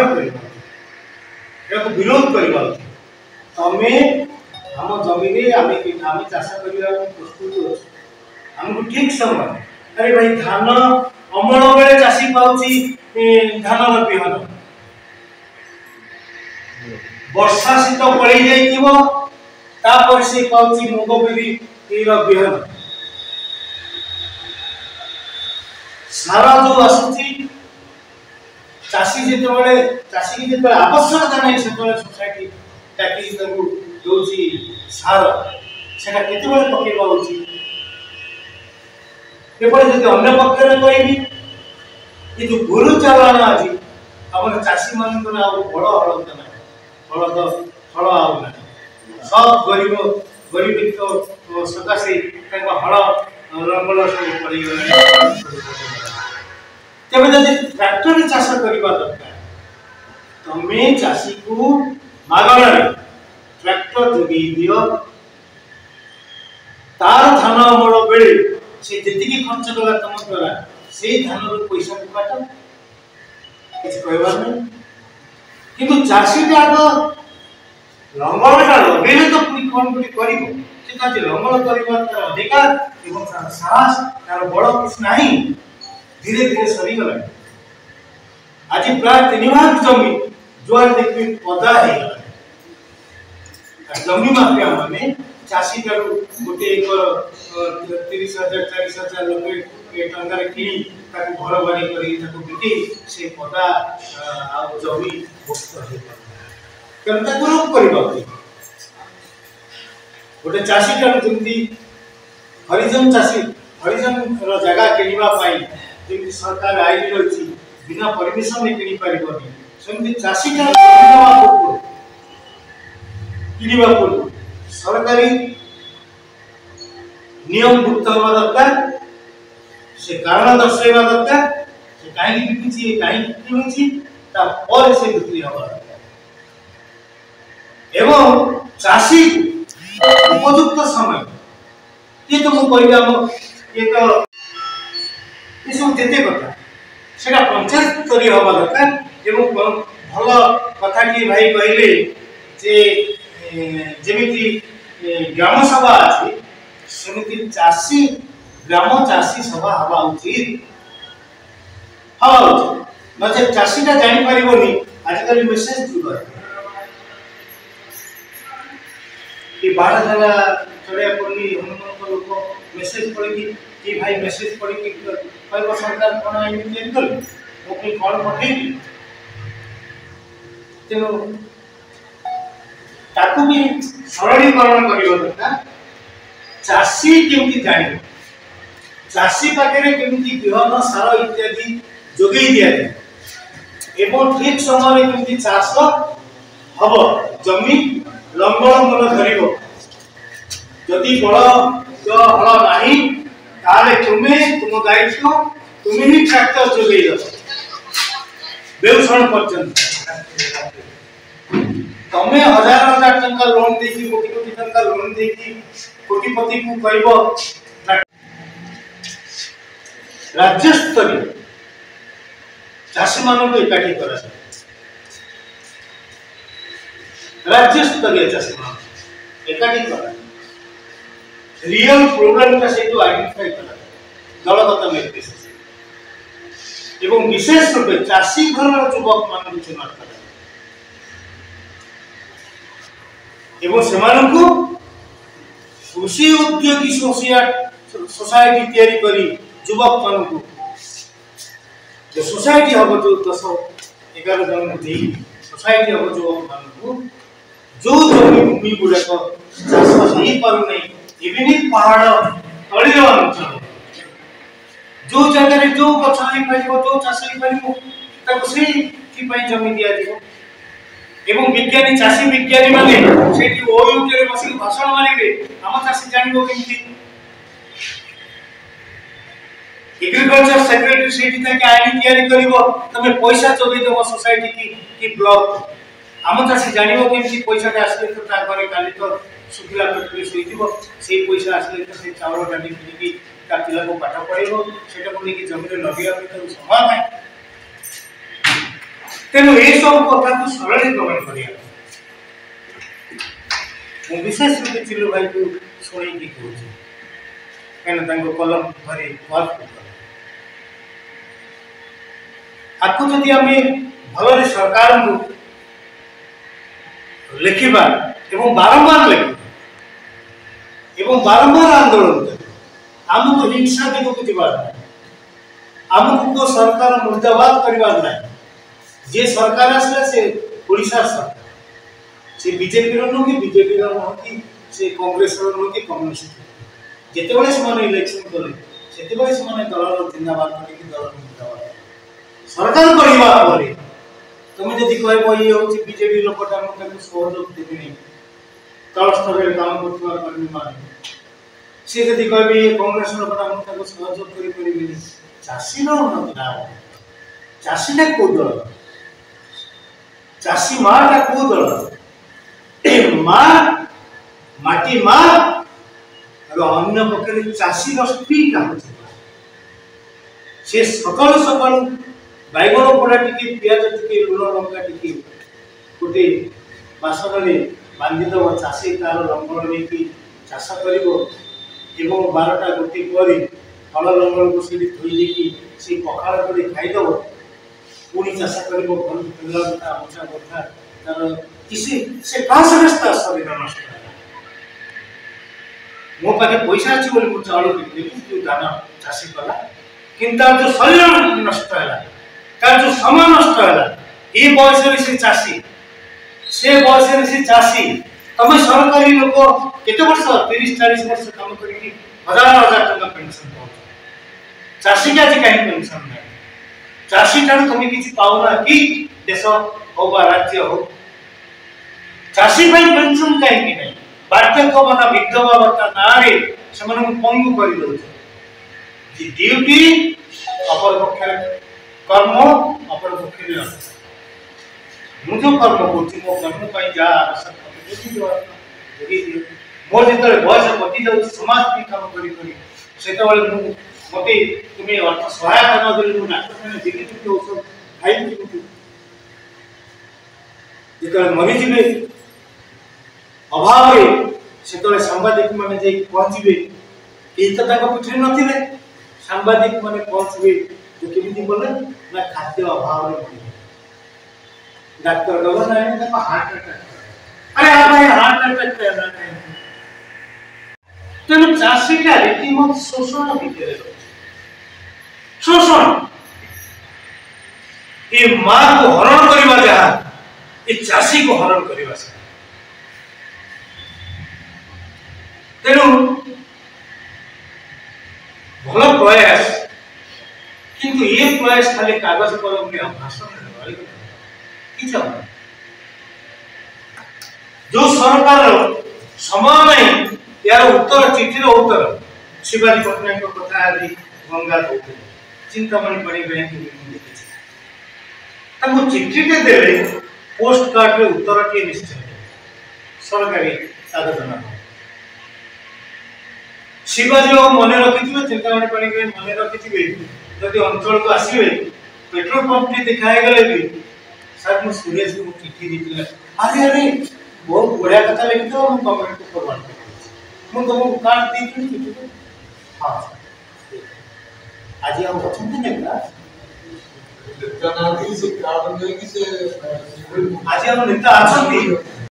करने विरोध करवा तमें आम जमीन आम चाष करने प्रस्तुत अच्छे आमको ठीक समय अरे भाई धान अमल बेले चाषी पाऊँ धान बिहन वर्षा शीत पड़े जापर से पाऊँ मुग बिरी बिहन सारा जो आसूची चाषी जो चाषी की जो आवश्यकता नहीं से सोसाइटी टैक्स दूसरी सार से पकेवा उचित जब अन्य पक्ष कहि ये जो गुरु चालान आज आम चाषी मान बड़ हड़ता ना हलद हल आना सब गरीब गरीब सकाशे हल लंगल सब पड़गला तेज जब ट्रैक्टर चाष करवा दरकार तमें चाषी को मागणा ट्रैक्टर जोगे दियो तार धान अमल बेले से जी खर्च कला तुम द्वारा से धान पैसा को काट किसी कहबार नहीं किंतु चाषी आग लंगलटा लगे तो पुणी कौन कर लंगल कर अधिकार एवं साहस तार बड़ किसी ना धीरे धीरे सरीगला आज प्राय 3 भाग जमी जुआर देखिए पदा जमी माफिया माने चाषी गोटे एकर 30,000 40,000 टंकार किणी घर बाड़ी कर बिके से पदा जमी मुक्त रोक कर गोटे चाषी जमी हरिजन चाषी हरिजन जगह किणवाई जमी सरकार आईन रही बिना परमिशन किणी पारनी सेमती चाषी किणवा पूर्व सरकारी नियमभुक्त हवा दरकार से कारण दर्शाइबा दरकार से कहीं बिकुची कहीं किणुची से बिक्री हवा दरकार एवं चाषी उपयुक्त समय ये तो मुझे कहली ये तो ये सब जिते कथा से पंचायत स्तरीय हवा दरकार एवं भल कथा कि भाई कहले जे जेमिति ग्राम सभा अच्छी सेमिति चाषी ग्राम चाषी सभा हवा उचित हवा उचित नचे चाषीटा जानी पारिबोनी आजकल मेसेज जुग कि 12,000 चढ़िया पड़ी हनुमान लोक मेसेज पढ़ी कि भाई मेसेज पढ़ी कहब सरकार कौन आईन तैयारी कले मुझे कौन पठेबी तेणु ताकू भी सरलीकरण करवा दरकार चाषी केमती जान चाषी पाखे केमती बिहन सार इत्यादि जोगे दिया एवं ठीक समय केमती चाष हम जमी लंगल मन धर जदि बड़ हल ना तुम्हें तुम दायित्व तुम्हें ही ट्रैक्टर जोगे बेउषण पर्यंत तमें हजार हजार टंका लोन देखी कोटी कोटी टंका लोन देखी कोटिपति को कहब राज्य स्तरीय चाषी मान को एकाठी कर राज्य स्तरीय चाषी मान एकाठी कर रियल प्रोग्राम का से जो आइडेंटिफाई कर दलगत निर्देश एवं विशेष रूप चाषी घर युवक मान चिन्हट कर एवं सेमानंकु कृषि उद्योगी सोसाइटी तैयारी करी युवक मानकु जो सोसाइटी हम जो 10-11 जन दे सोसाइटी हम युवक मानकु जो जमी भूमि गुड़ाक चाष नहीं पार नहीं इवन पहाड़ तलीर अंचल जो जगह जो गछ नहीं पार जो चाष नहीं पार जमी दिया एवं विज्ञानी चाषी विज्ञानी माने सेठी ओयूटे रे बसी भाषण मारिबे हम चाषी जानिबो केमती एग्रीकल्चर सेक्रेटरी सेठी ताके आईन तैयारी करिवो तमे पैसा जोगै देबो सोसाइटी की ब्लॉक हम चाषी जानिबो केमती पैसा आसले तो ता घरे काली तो सुखिला पेटरे सोइथिबो सेही पैसा आसले तो से चावल डाली किनिकी ता पिला को पाठ पढाइबो सेटा को लेके जमीन लगिया तो समय तेणु ये सब कथा को सरलीकरण करिया मु विशेष रूप चिलू भाई को शुणी की कहूँ कहीं कलम धरी वर्क आपको जदि आम भल सरकार को लिखा एवं बारंबार लिखा एवं बारंबार आंदोलन आमको हिंसा दिगक जीवार आमको सरकार मुर्दाबाद करवार ना जे सरकार आसला से ओडिशा सरकार से बीजेपी नुह कि बीजेपी नुह कि से कांग्रेस नुह कि कम्युनिस्ट जिते बड़े से इलेक्शन कले से दल जिंदाबाद करके दल मुर्दाबाद सरकार करवा तुम जदि कह ये हूँ बीजेपी लोकटा सहयोग देवी तल स्तर में काम कर्मी मान सी जदि कह कांग्रेस लोकटा मुझे सहयोग करें चाषी उन्नति ना चाषीटा कौ दल चाषी माटा कौ दल माँ माटी माँ अन्य पक्षे चाषी स्त्री क्या से सका सका बैगण पोड़ा टी पिज टी लुण लंका टी गोटे बासन बांधिदेव चाषी तार लंगल नहीं चाष कर 12टा गोटी पर हल लंगल को थी से पखाड़ कर खाईदेव पुणी चाष कर मोटा बथा तार किसी से सकाशे शरीर नष्ट मो पाखे पैसा अच्छी बोली चाउल किनी धान चाषी कला किंतु जो शरीर नष्ट है जो समय नष्ट है ये बयस से चाषी से बयस से चाषी तुम सरकारी लोक केते वर्ष 30-40 वर्ष काम करके हजार हजार टका पेंशन पाओ चाषी के आज कहीं पेंशन ना चाषी ठार तुम किसी पाऊना कि देश हो राज्य हो चाषी पेंशन कहीं नहीं बार्धक्य भत्ता विधवा भत्ता ना पंगु कर ड्यूटी अपर पक्ष कर्म अपर पक्ष मुझे कर्म कर मो कर्म जहाँ आवश्यक मोर जो बयस कटि जाऊँ समाज काम कर मत तुम अर्थ सहायता न देते डाक्तखाना दिल्ली औषध खाई जो मरीजे अभाव से सांबादिक मैंने पहुँचे कहीं तो पीठे नथिले सांबादिक मैंने पहुँचे जो केमी बोले ना खाद्य अभाव डाक्तर गल ना हार्ट अटैक अरे भाई हार्ट अटैक तेणु चाषीटा रीतिमत शोषण भितर शोषण ये माँ को हरण करवा जहाँ ये चाषी को हरण करवा तेणु भल प्रयास किंतु ये प्रयास खाली कागज कलम में भाषण जो सरकार समय नहीं यार उत्तर चिठीर उत्तर शिवाजी पट्टनायक कथा आदि गंगा चिंतामणि पाणिग्राही देखी चिठीटे देले पोस्ट कार्ड रे उत्तर टे निश्चय सरकारी कागज ना शिवाजी मन रखि चिंतामणि पाणिग्राही मन रखि जदि अंचल को आसवे पेट्रोल पंप टी दिखाई गले भी सर मु सुरेश को चिट्ठी दी अरे अरे बहुत बढ़िया कथा लिखी तो हम गवर्नमेंट को फॉरवर्ड कर मु तुमको कार्ड दी चिट्ठी हां आज हम अछंती ने का नेता ना से कार्ड नहीं कि से आज हम नेता अछंती